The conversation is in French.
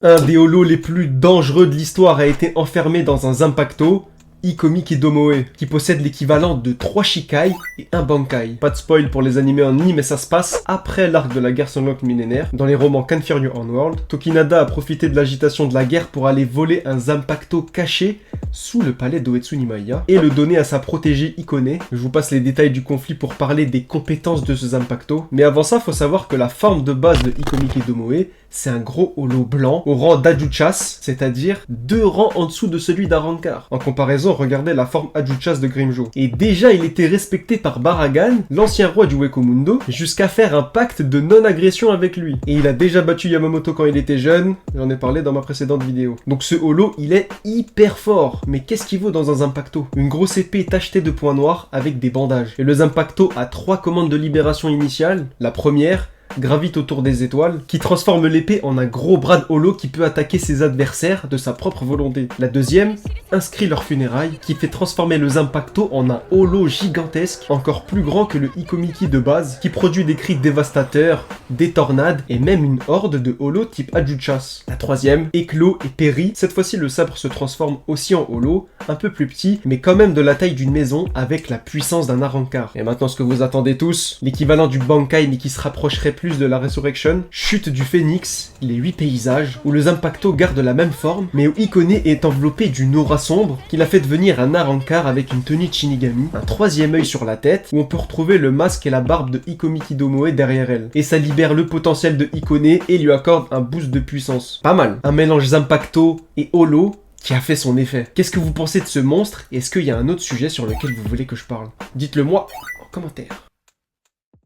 Un des holos les plus dangereux de l'histoire a été enfermé dans un Zanpakuto, Ikomi Kidomoe, qui possède l'équivalent de 3 Shikai et 1 Bankai. Pas de spoil pour les animés en ni, mais ça se passe après l'arc de la guerre sanglante millénaire. Dans les romans Canfiryu Onward, Tokinada a profité de l'agitation de la guerre pour aller voler un Zanpakuto caché sous le palais d'Oetsu Nimaiya et le donner à sa protégée Ikone. Je vous passe les détails du conflit pour parler des compétences de ce Zanpakuto. Mais avant ça, faut savoir que la forme de base de Ikomi Kidomoe, c'est un gros holo blanc au rang d'Ajuchas, c'est-à-dire 2 rangs en dessous de celui d'Arrancar. En comparaison, regardez la forme Ajuchas de Grimmjow. Et déjà, il était respecté par Baragan, l'ancien roi du Wekomundo, jusqu'à faire un pacte de non-agression avec lui. Et il a déjà battu Yamamoto quand il était jeune, j'en ai parlé dans ma précédente vidéo. Donc ce holo, il est hyper fort. Mais qu'est-ce qu'il vaut dans un Zanpakuto? Une grosse épée tachetée de points noirs avec des bandages. Et le Zanpakuto a 3 commandes de libération initiales. La première gravite autour des étoiles, qui transforme l'épée en un gros bras de holo qui peut attaquer ses adversaires de sa propre volonté. La deuxième inscrit leurs funérailles, qui fait transformer le Zanpakuto en un holo gigantesque, encore plus grand que le Ikomiki de base, qui produit des cris dévastateurs, des tornades, et même une horde de holo type Ajuchas. La troisième éclot et périt. Cette fois-ci, le sabre se transforme aussi en holo, un peu plus petit, mais quand même de la taille d'une maison, avec la puissance d'un Arrancar. Et maintenant, ce que vous attendez tous, l'équivalent du Bankai, mais qui se rapprocherait plus de la Resurrection, chute du Phénix, les 8 paysages, où le Zanpakuto garde la même forme, mais où Ikone est enveloppé d'une aura sombre, qui l'a fait devenir un Arrancar avec une tenue de Shinigami, un 3e œil sur la tête, où on peut retrouver le masque et la barbe de Ikomi Kidomoe derrière elle. Et ça libère le potentiel de Ikone et lui accorde un boost de puissance. Pas mal. Un mélange Zanpakuto et holo qui a fait son effet. Qu'est-ce que vous pensez de ce monstre? Est-ce qu'il y a un autre sujet sur lequel vous voulez que je parle? Dites-le moi en commentaire.